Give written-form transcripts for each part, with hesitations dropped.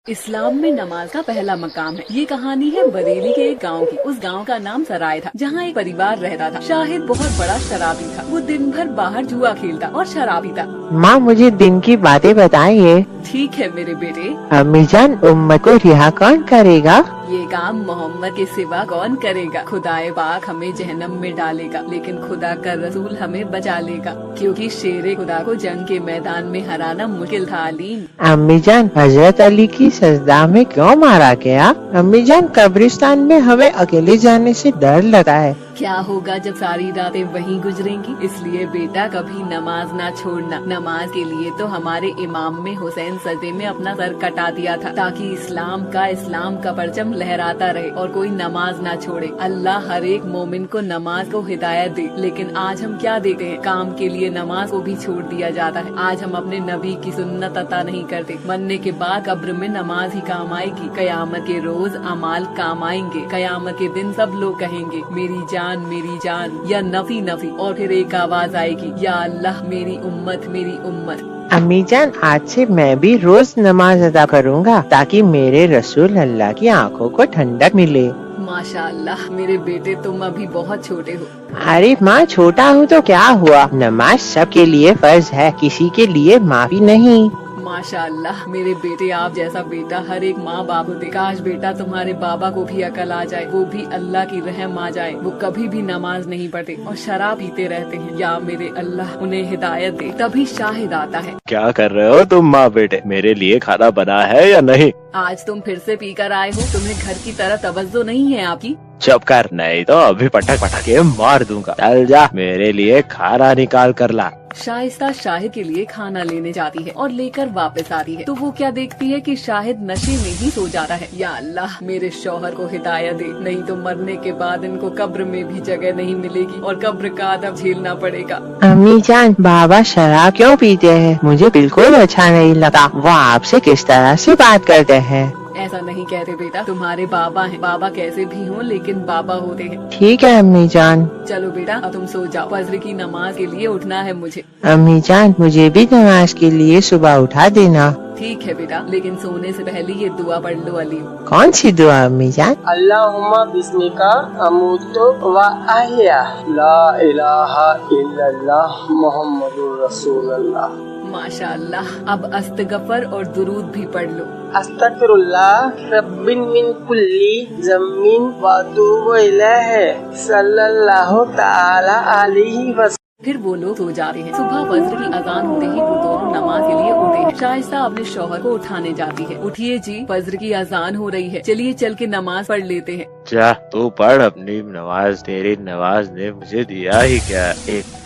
इस्लाम में नमाज का पहला मकाम है। ये कहानी है बरेली के एक गांव की। उस गांव का नाम सराय था, जहाँ एक परिवार रहता था। शाहिद बहुत बड़ा शराबी था। वो दिन भर बाहर जुआ खेलता और शराबी था। माँ, मुझे दिन की बातें बताइए। ठीक है मेरे बेटे। अम्मी जान, उम्मत को रिहा कौन करेगा? ये काम मोहम्मद के सिवा कौन करेगा? खुदाए पाक हमें जहन्नम में डालेगा, लेकिन खुदा का रसूल हमें बचा लेगा, क्योंकि शेरे खुदा को जंग के मैदान में हराना मुश्किल था। अलीम, अम्मी जान, हजरत अली की सजदा में क्यों मारा गया? अम्मी जान, कब्रिस्तान में हमें अकेले जाने से डर लगता है। क्या होगा जब सारी रातें वहीं गुजरेंगी? इसलिए बेटा कभी नमाज ना छोड़ना। नमाज के लिए तो हमारे इमाम में हुसैन सजदे में अपना सर कटा दिया था, ताकि इस्लाम का परचम लहराता रहे और कोई नमाज ना छोड़े। अल्लाह हर एक मोमिन को नमाज को हिदायत दे। लेकिन आज हम क्या देखते हैं? काम के लिए नमाज को भी छोड़ दिया जाता है। आज हम अपने नबी की सुन्नत अता नहीं करते। मरने के बाद कब्र में नमाज ही काम आएगी। कयामत के रोज अमाल काम आएंगे। कयामत के दिन सब लोग कहेंगे मेरी जान या नफी नफी, और फिर एक आवाज आएगी, या अल्लाह मेरी उम्मत। अम्मी जान, आज से मैं भी रोज नमाज अदा करूँगा, ताकि मेरे रसूल अल्लाह की आँखों को ठंडक मिले। माशाअल्लाह मेरे बेटे, तुम अभी बहुत छोटे हो। अरे माँ, छोटा हूँ तो क्या हुआ? नमाज सबके लिए फर्ज है, किसी के लिए माफी नहीं। माशाअल्लाह मेरे बेटे, आप जैसा बेटा हर एक माँ बाप को दे। काश बेटा तुम्हारे बाबा को भी अकल आ जाए, वो भी अल्लाह की रहम आ जाए। वो कभी भी नमाज नहीं पढ़ते और शराब पीते रहते हैं। या मेरे अल्लाह उन्हें हिदायत दे। तभी शाहिद आता है। क्या कर रहे हो तुम माँ बेटे? मेरे लिए खाना बना है या नहीं? आज तुम फिर से पीकर आए हो। तुम्हें घर की तरफ तवज्जो नहीं है आपकी? चुप कर, नहीं तो अभी पटक के मार दूंगा। चल जा, मेरे लिए खाना निकाल कर ला। शाइस्ता शाहिद के लिए खाना लेने जाती है और लेकर वापस आती है, तो वो क्या देखती है कि शाहिद नशे में ही सो जाता है। या अल्लाह मेरे शौहर को हिदायत दे, नहीं तो मरने के बाद इनको कब्र में भी जगह नहीं मिलेगी और कब्र का अदब झेलना पड़ेगा। अम्मी जान, बाबा शराब क्यों पीते हैं? मुझे बिल्कुल अच्छा नहीं लगा। वो आपसे किस तरह से बात करते हैं? ऐसा नहीं कहते बेटा, तुम्हारे बाबा हैं। बाबा कैसे भी हों, लेकिन बाबा होते हैं। ठीक है अम्मी जान। चलो बेटा, अब तुम सो जाओ। फजर की नमाज के लिए उठना है मुझे। अम्मी जान, मुझे भी नमाज के लिए सुबह उठा देना। ठीक है बेटा, लेकिन सोने से पहले ये दुआ पढ़ लो। अली, कौन सी दुआ अम्मी जान? अल्लाहुम्मा बिस्मिका अमूतु व अहया, ला इलाहा इल्लल्लाह मुहम्मदुर रसूलुल्लाह। माशाअल्लाह। अब अस्तगफर और दुरूद भी पढ़ लो। अस्तगफिरुल्लाह रब्बिन मिन कुल्ली ज़म्मिन व अतूबु इलैहि सल्लल्लाहु तआला अलैहि वसल्लम। फिर वो लोग सो जाते हैं। सुबह फजर की अजान होते ही वो दोनों नमाज के लिए उठे हैं। शाइस्ता अपने शौहर को उठाने जाती है। उठिए जी, फजर की अजान हो रही है, चलिए चल के नमाज पढ़ लेते हैं। जा तू पढ़ अपनी नमाज। तेरी नमाज ने मुझे दिया ही क्या? एक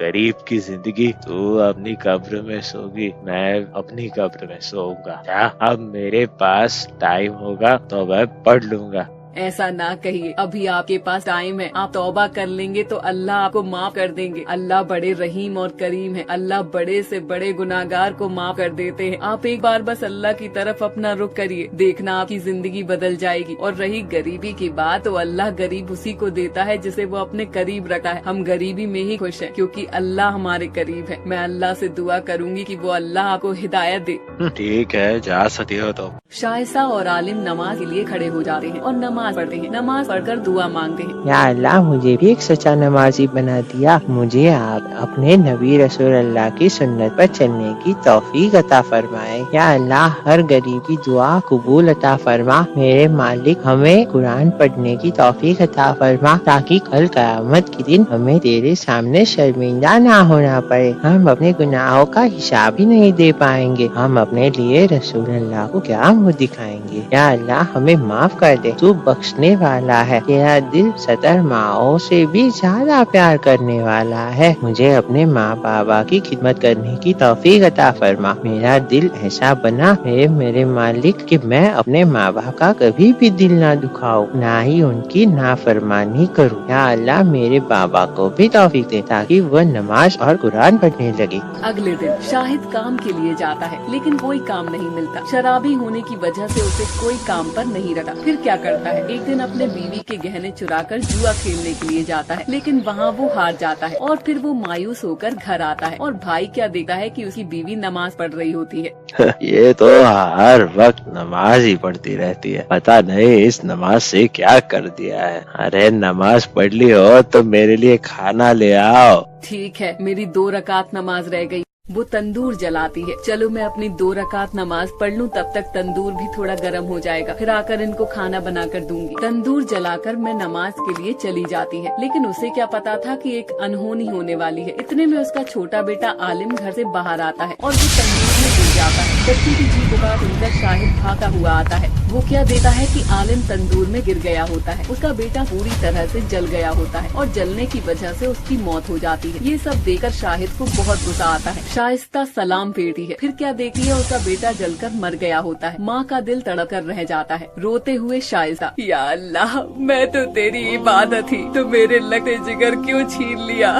गरीब की जिंदगी। तू अपनी कब्र में सोगी, मैं अपनी कब्र में सोऊंगा। जा, अब मेरे पास टाइम होगा तो मैं पढ़ लूंगा। ऐसा ना कहिए, अभी आपके पास टाइम है। आप तौबा कर लेंगे तो अल्लाह आपको माफ कर देंगे। अल्लाह बड़े रहीम और करीम है। अल्लाह बड़े से बड़े गुनाहगार को माफ कर देते हैं। आप एक बार बस अल्लाह की तरफ अपना रुख करिए, देखना आपकी जिंदगी बदल जाएगी। और रही गरीबी की बात, तो अल्लाह गरीब उसी को देता है जिसे वो अपने करीब रखा है। हम गरीबी में ही खुश हैं, क्योंकि अल्लाह हमारे करीब है। मैं अल्लाह से दुआ करूंगी कि वो अल्लाह आपको हिदायत दे। ठीक है, जा सकती हो तो। शाइस्ता और आलिम नमाज के लिए खड़े हो जाते हैं और नमाज पढ़ते हैं। नमाज पढ़कर दुआ मांगते हैं। या अल्लाह, मुझे भी एक सच्चा नमाजी बना दिया। मुझे आप अपने नबी रसूल अल्लाह की सुन्नत पर चलने की तौफीक अता फरमाए। या अल्लाह, हर गरीब की दुआ कबूल अता फरमा। मेरे मालिक, हमें कुरान पढ़ने की तौफीक अता फरमा, ताकि कल क़यामत के दिन हमें तेरे सामने शर्मिंदा ना होना पड़े। हम अपने गुनाहों का हिसाब ही नहीं दे पाएंगे। हम अपने लिए रसूल अल्लाह को क्या मुँह दिखाएंगे? या अल्लाह, हमें माफ कर दे। तू बख्शने वाला है। तेरा दिल 70 माओं से भी ज्यादा प्यार करने वाला है। मुझे अपने माँ बाबा की खिदमत करने की तौफीक अता फरमा। मेरा दिल ऐसा बना मेरे मालिक कि मैं अपने माँ बाप का कभी भी दिल ना दुखाऊं, ना ही उनकी नाफरमानी करूं। या अल्लाह, मेरे बाबा को भी तौफीक दे, ताकि वह नमाज और कुरान पढ़ने लगे। अगले दिन शाहिद काम के लिए जाता है, लेकिन कोई काम नहीं मिलता। शराबी होने की वजह से उसे कोई काम पर नहीं रखा। फिर क्या करता है? है। एक दिन अपने बीवी के गहने चुराकर जुआ खेलने के लिए जाता है, लेकिन वहाँ वो हार जाता है और फिर वो मायूस होकर घर आता है और भाई क्या देखता है कि उसकी बीवी नमाज पढ़ रही होती है। ये तो हर वक्त नमाज ही पढ़ती रहती है, पता नहीं इस नमाज से क्या कर दिया है। अरे नमाज पढ़ ली हो तो मेरे लिए खाना ले आओ। ठीक है, मेरी 2 रकात नमाज रह गई। वो तंदूर जलाती है। चलो मैं अपनी 2 रकात नमाज पढ़ लूं, तब तक तंदूर भी थोड़ा गर्म हो जाएगा, फिर आकर इनको खाना बनाकर दूंगी। तंदूर जलाकर मैं नमाज के लिए चली जाती है, लेकिन उसे क्या पता था कि एक अनहोनी होने वाली है। इतने में उसका छोटा बेटा आलिम घर से बाहर आता है और वो तंदूर में गिर जाता है। बच्चे की चीख पुकार सुनकर शाहिद भागा हुआ आता है। वो क्या देखता है कि आलिम तंदूर में गिर गया होता है। उसका बेटा पूरी तरह से जल गया होता है और जलने की वजह से उसकी मौत हो जाती है। ये सब देखकर शाहिद को बहुत गुस्सा आता है। शाइस्ता सलाम फेरती है, फिर क्या देखती है उसका बेटा जलकर मर गया होता है। माँ का दिल तड़प कर रह जाता है। रोते हुए शाइस्ता, या अल्लाह, मैं तो तेरी इबादत थी, तो मेरे लगते जिगर क्यों छीन लिया?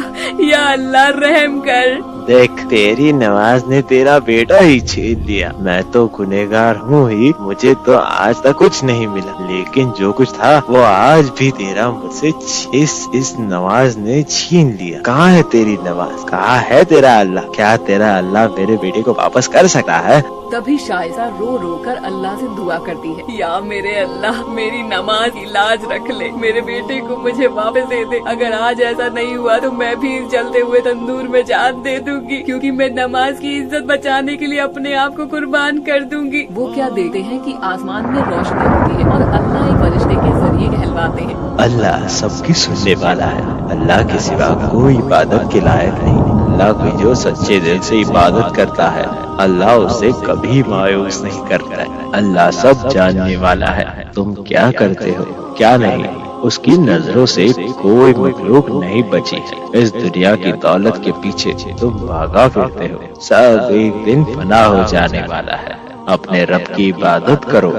या अल्लाह रहम कर। देख, तेरी नमाज ने तेरा बेटा ही छीन लिया। मैं तो गुनहगार हूँ ही, मुझे तो आज तक कुछ नहीं मिला, लेकिन जो कुछ था वो आज भी तेरा मुझसे इस नमाज ने छीन लिया। कहाँ है तेरी नमाज? कहाँ है तेरा अल्लाह? क्या तेरा अल्लाह मेरे बेटे को वापस कर सकता है? तभी शाइस्ता रो रो कर अल्लाह से दुआ करती है, या मेरे अल्लाह, मेरी नमाज की लाज रख ले, मेरे बेटे को मुझे वापस दे दे। अगर आज ऐसा नहीं हुआ तो मैं भी इस जलते हुए तंदूर में जान दे दूंगी, क्योंकि मैं नमाज की इज्जत बचाने के लिए अपने आप को कुर्बान कर दूंगी। वो क्या देखते हैं कि आसमान में रोशनी होती है और अल्लाह एक फरिश्ते के जरिए कहलवाते हैं। अल्लाह सबकी सुनने वाला है, अल्लाह के सिवा कोई इबादत के लायक नहीं। अल्लाह को जो सच्चे दिल से इबादत करता है, अल्लाह उसे कभी मायूस नहीं करता है। अल्लाह सब जानने वाला है, तुम क्या करते हो क्या नहीं, उसकी नजरों से कोई मखलूक नहीं बची। इस दुनिया की दौलत के पीछे तुम भागा फिरते हो, सब एक दिन फना हो जाने वाला है। अपने रब की इबादत करो।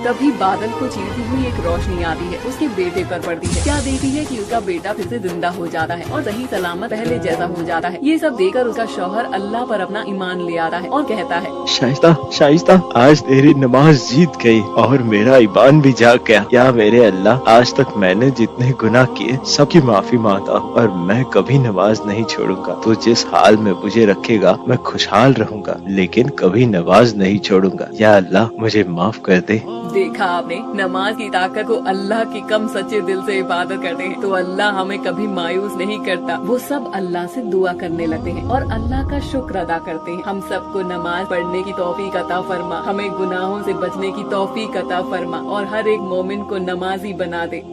तभी बादल को चीरती हुई एक रोशनी आती है, उसके बेटे पर पड़ती है। क्या देखती है कि उसका बेटा फिर से जिंदा हो जाता है और सही सलामत पहले जैसा हो जाता है। ये सब देखकर उसका शौहर अल्लाह पर अपना ईमान ले आता है और कहता है, शाइस्ता, आज तेरी नमाज जीत गई और मेरा ईमान भी जाग गया। या मेरे अल्लाह, आज तक मैंने जितने गुनाह किए सबकी माफी मांगता हूँ और मैं कभी नमाज नहीं छोड़ूंगा। तो जिस हाल में मुझे रखेगा मैं खुशहाल रहूंगा, लेकिन कभी नमाज नहीं छोड़ूंगा। या अल्लाह, मुझे माफ कर दे। देखा आपने, नमाज की ताकत को अल्लाह की कम सच्चे दिल से इबादत करते हैं तो अल्लाह हमें कभी मायूस नहीं करता। वो सब अल्लाह से दुआ करने लगते हैं और अल्लाह का शुक्र अदा करते हैं। हम सबको नमाज पढ़ने की तौफीक अता फरमा, हमें गुनाहों से बचने की तौफीक अता फरमा और हर एक मोमिन को नमाजी बना दे।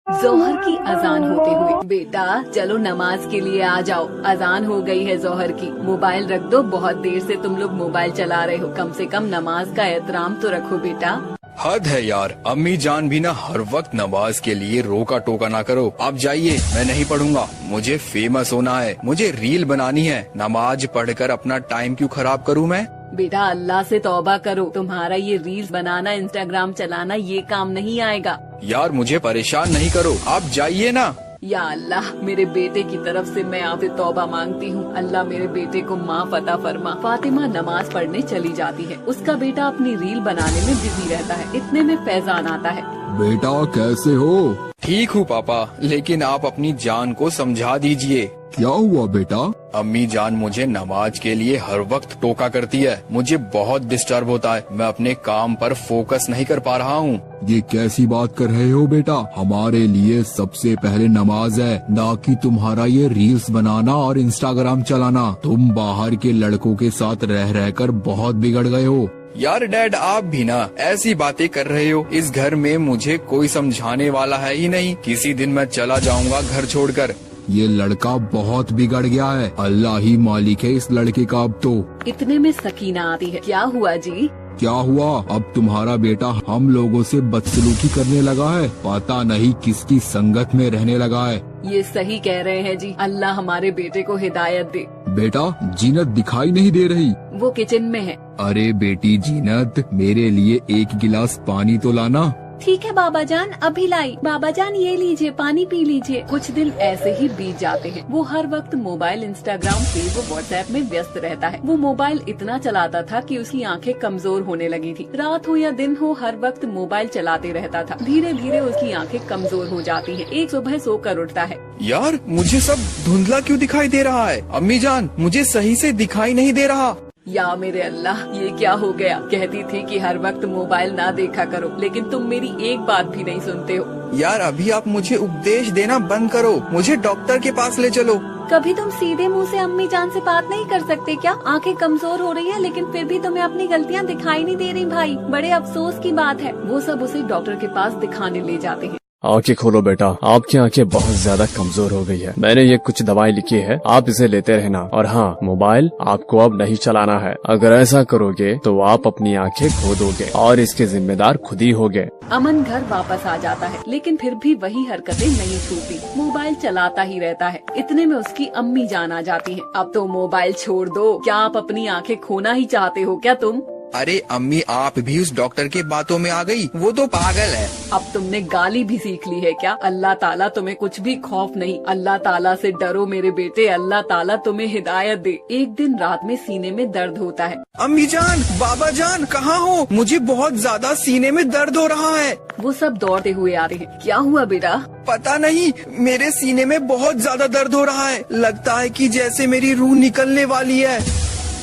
जोहर की अजान होते हुए, बेटा चलो नमाज के लिए आ जाओ, अजान हो गई है जोहर की। मोबाइल रख दो, बहुत देर से तुम लोग मोबाइल चला रहे हो, कम से कम नमाज का एहतराम तो रखो बेटा। हद है यार, अम्मी जान भी ना हर वक्त नमाज के लिए रोका टोका ना करो। आप जाइए, मैं नहीं पढ़ूंगा, मुझे फेमस होना है, मुझे रील बनानी है। नमाज पढ़कर अपना टाइम क्यों खराब करूं मैं? बेटा अल्लाह से तौबा करो, तुम्हारा ये रील्स बनाना, इंस्टाग्राम चलाना ये काम नहीं आएगा। यार मुझे परेशान नहीं करो, आप जाइए ना। या अल्लाह, मेरे बेटे की तरफ से मैं आपसे तौबा मांगती हूँ। अल्लाह मेरे बेटे को माफ अता फरमा। फातिमा नमाज पढ़ने चली जाती है, उसका बेटा अपनी रील बनाने में बिजी रहता है। इतने में फैजान आता है। बेटा कैसे हो? ठीक हूँ पापा, लेकिन आप अपनी जान को समझा दीजिए। क्या हुआ बेटा? अम्मी जान मुझे नमाज के लिए हर वक्त टोका करती है, मुझे बहुत डिस्टर्ब होता है, मैं अपने काम पर फोकस नहीं कर पा रहा हूँ। ये कैसी बात कर रहे हो बेटा? हमारे लिए सबसे पहले नमाज है, ना कि तुम्हारा ये रील्स बनाना और इंस्टाग्राम चलाना। तुम बाहर के लड़कों के साथ रह रहकर बहुत बिगड़ गए हो। यार डैड, आप भी ना ऐसी बातें कर रहे हो। इस घर में मुझे कोई समझाने वाला है ही नहीं। किसी दिन मैं चला जाऊंगा घर छोड़कर। ये लड़का बहुत बिगड़ गया है, अल्लाह ही मालिक है इस लड़के का अब तो। इतने में सकीना आती है। क्या हुआ जी? क्या हुआ? अब तुम्हारा बेटा हम लोगों से बदसलूकी करने लगा है, पता नहीं किसकी संगत में रहने लगा है। ये सही कह रहे हैं जी, अल्लाह हमारे बेटे को हिदायत दे। बेटा जीनत दिखाई नहीं दे रही? वो किचन में है। अरे बेटी जीनत, मेरे लिए एक गिलास पानी तो लाना। ठीक है बाबा जान, अभी लाई। बाबा जान ये लीजिए, पानी पी लीजिए। कुछ दिन ऐसे ही बीत जाते हैं। वो हर वक्त मोबाइल, इंस्टाग्राम, फेसबुक, व्हाट्सएप में व्यस्त रहता है। वो मोबाइल इतना चलाता था कि उसकी आंखें कमजोर होने लगी थी। रात हो या दिन हो, हर वक्त मोबाइल चलाते रहता था। धीरे धीरे उसकी आंखें कमजोर हो जाती हैं। एक सुबह सोकर उठता है। यार मुझे सब धुंधला क्यों दिखाई दे रहा है? अम्मी जान मुझे सही से दिखाई नहीं दे रहा। या मेरे अल्लाह, ये क्या हो गया? कहती थी कि हर वक्त मोबाइल ना देखा करो, लेकिन तुम मेरी एक बात भी नहीं सुनते हो। यार अभी आप मुझे उपदेश देना बंद करो, मुझे डॉक्टर के पास ले चलो। कभी तुम सीधे मुंह से अम्मी जान से बात नहीं कर सकते क्या? आंखें कमजोर हो रही है, लेकिन फिर भी तुम्हें अपनी गलतियाँ दिखाई नहीं दे रही भाई। बड़े अफसोस की बात है। वो सब उसे डॉक्टर के पास दिखाने ले जाते हैं। आंखें खोलो बेटा, आपकी आंखें बहुत ज्यादा कमजोर हो गई है। मैंने ये कुछ दवाई लिखी है, आप इसे लेते रहना। और हाँ, मोबाइल आपको अब नहीं चलाना है। अगर ऐसा करोगे तो आप अपनी आंखें खो दोगे और इसके जिम्मेदार खुद ही होगे। अमन घर वापस आ जाता है, लेकिन फिर भी वही हरकतें नहीं छूटती। मोबाइल चलाता ही रहता है। इतने में उसकी अम्मी जान आ जाती है। अब तो मोबाइल छोड़ दो। क्या आप अपनी आंखें खोना ही चाहते हो क्या तुम? अरे अम्मी, आप भी उस डॉक्टर के बातों में आ गई। वो तो पागल है। अब तुमने गाली भी सीख ली है क्या? अल्लाह ताला तुम्हें कुछ भी खौफ नहीं। अल्लाह ताला से डरो मेरे बेटे। अल्लाह ताला तुम्हें हिदायत दे। एक दिन रात में सीने में दर्द होता है। अम्मी जान, बाबा जान, कहाँ हो? मुझे बहुत ज्यादा सीने में दर्द हो रहा है। वो सब दौड़ते हुए आ रहे हैं। क्या हुआ बेटा? पता नहीं, मेरे सीने में बहुत ज्यादा दर्द हो रहा है। लगता है कि जैसे मेरी रूह निकलने वाली है।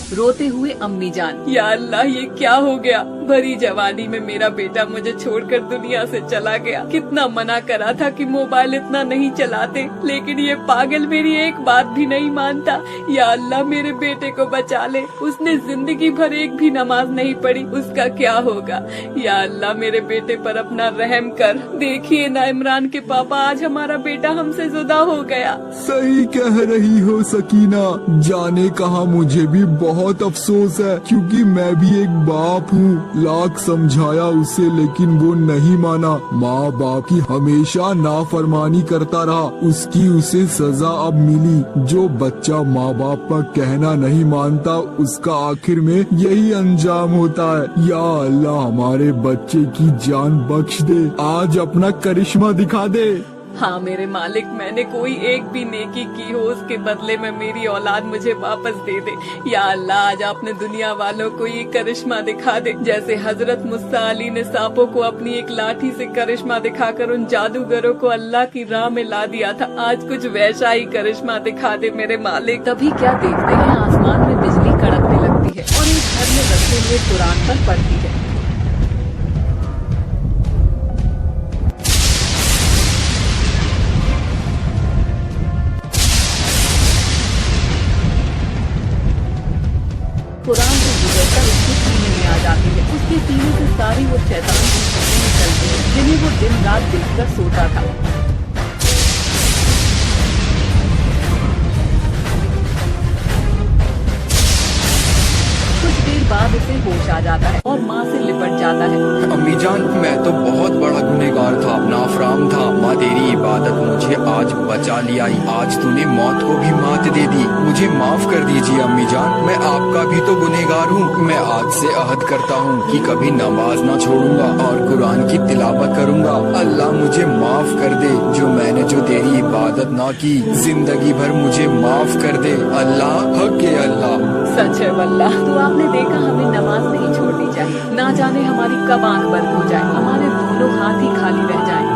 रोते हुए अम्मी जान, या अल्लाह ये क्या हो गया? भरी जवानी में मेरा बेटा मुझे छोड़कर दुनिया से चला गया। कितना मना करा था कि मोबाइल इतना नहीं चलाते, लेकिन ये पागल मेरी एक बात भी नहीं मानता। या अल्लाह मेरे बेटे को बचा ले। उसने जिंदगी भर एक भी नमाज नहीं पढ़ी, उसका क्या होगा? या अल्लाह मेरे बेटे पर अपना रहम कर। देखिए ना इमरान के पापा, आज हमारा बेटा हमसे जुदा हो गया। सही कह रही हो सकीना, जाने कहा मुझे भी बहुत अफसोस है, क्योंकि मैं भी एक बाप हूँ। लाख समझाया उसे, लेकिन वो नहीं माना। माँ बाप की हमेशा नाफरमानी करता रहा। उसकी उसे सजा अब मिली। जो बच्चा माँ बाप का कहना नहीं मानता, उसका आखिर में यही अंजाम होता है। या अल्लाह हमारे बच्चे की जान बख्श दे, आज अपना करिश्मा दिखा दे। हाँ मेरे मालिक, मैंने कोई एक भी नेकी की हो, उसके बदले में मेरी औलाद मुझे वापस दे दे। या अल्लाह आज आपने दुनिया वालों को ये करिश्मा दिखा दे, जैसे हजरत मुसा अली ने सांपों को अपनी एक लाठी से करिश्मा दिखाकर उन जादूगरों को अल्लाह की राह में ला दिया था। आज कुछ वैसा ही करिश्मा दिखा दे मेरे मालिक। तभी क्या देखते हैं, आसमान में बिजली कड़कने लगती है और एक घर में रखे हुए कुरान पर पड़ती है। कुरान से गुजरकर उसके सीने में आ जाती है। उसके सीने से सारी वो शैतान की चीजें निकलती है, जिन्हें वो दिन रात देखकर सोता था। कुछ देर बाद उसे होश आ जाता है और माँ से लिपट जाता है। अम्मी जान, मैं तो बहुत बड़ा गुनहगार था, नाफराम था। माँ तेरी इबादत मुझे आज बचा लिया। आज तूने मौत को भी मात दे दी। मुझे माफ कर दीजिए अम्मी जान, मैं आपका भी तो गुनहगार हूँ। मैं आज से अहद करता हूँ कि कभी नमाज ना छोड़ूंगा और कुरान की तिलावत करूँगा। अल्लाह मुझे माफ कर दे, जो मैंने जो तेरी इबादत ना की, जिंदगी भर मुझे माफ कर दे। अल्लाह हक है अल्लाह। सच है वल्लाह। तो आपने देखा, हमें नमाज नहीं छोड़नी चाहिए। ना जाने हमारी कब आंख बंद हो जाए, हमारे दोनों हाथ ही खाली रह जाएं।